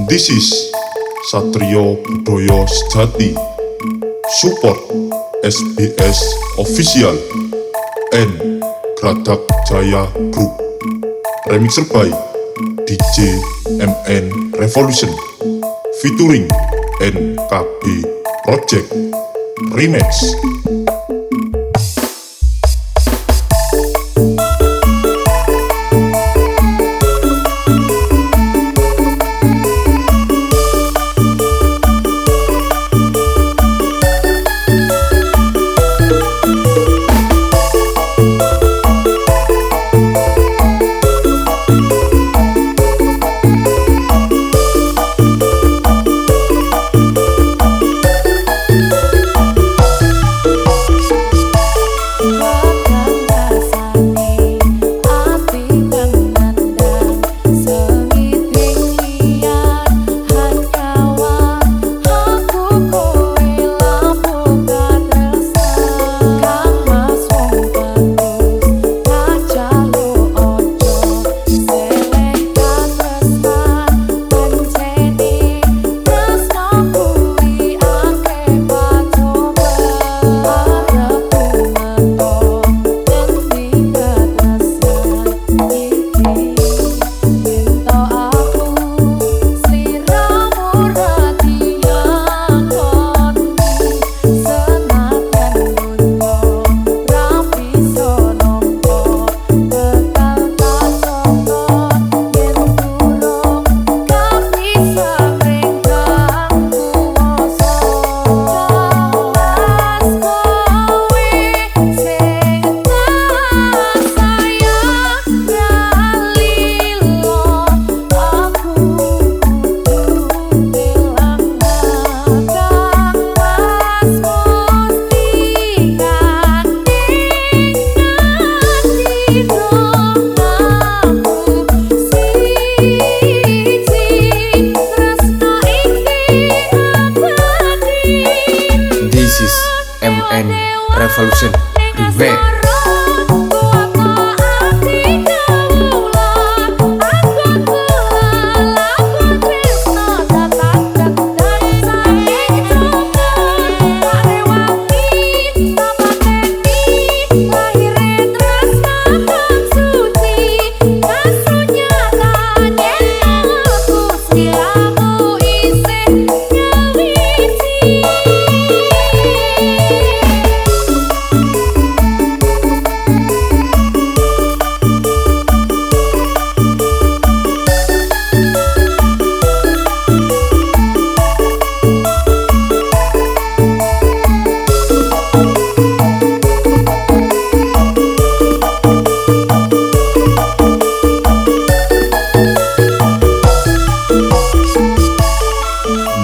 This is Satrio Budoyo Sejati. Support SBS Official and Gradak Jaya Group. Remixer by DJ MN Revolution featuring NKB Project Remix. This is MN Revolution Remix.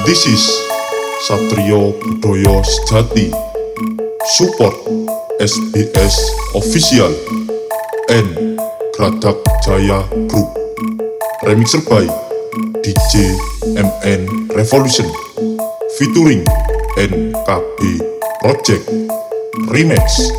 This is Satrio Budoyo Sejati. Support SBS Official and Gradak Jaya Group. Remixer by DJ MN Revolution featuring NKB Project Remix.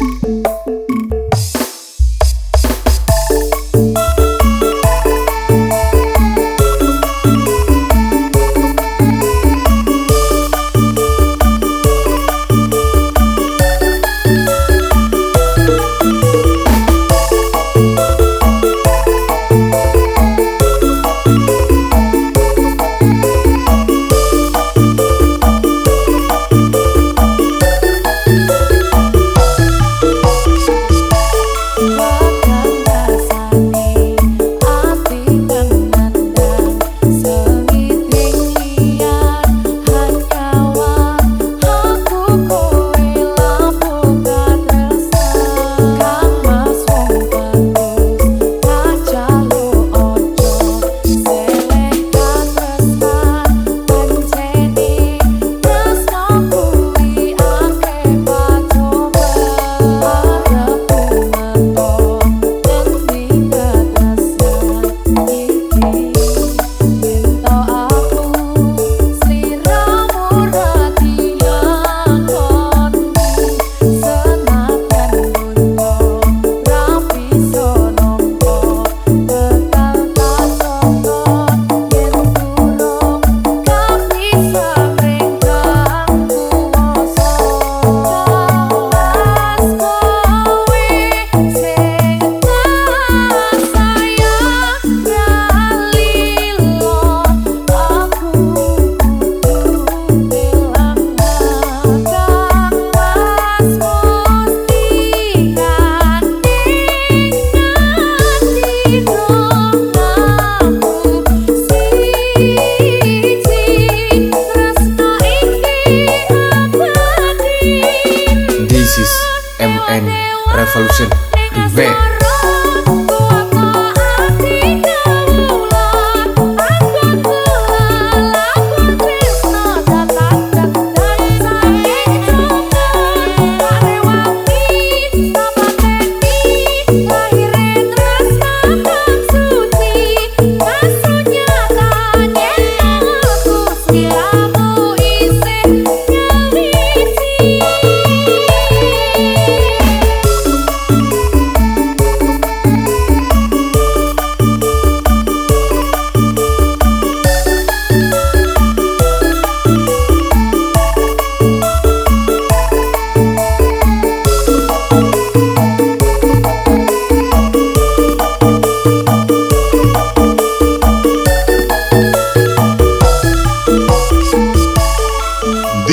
Revolution Remake.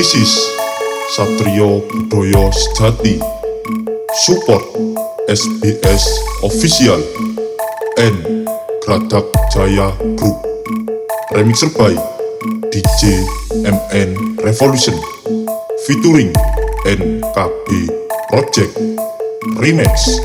This is Satrio Budoyo Sejati. Support SBS Official and Gradak Jaya Group. Remixer by DJ MN Revolution featuring NKB Project Remix.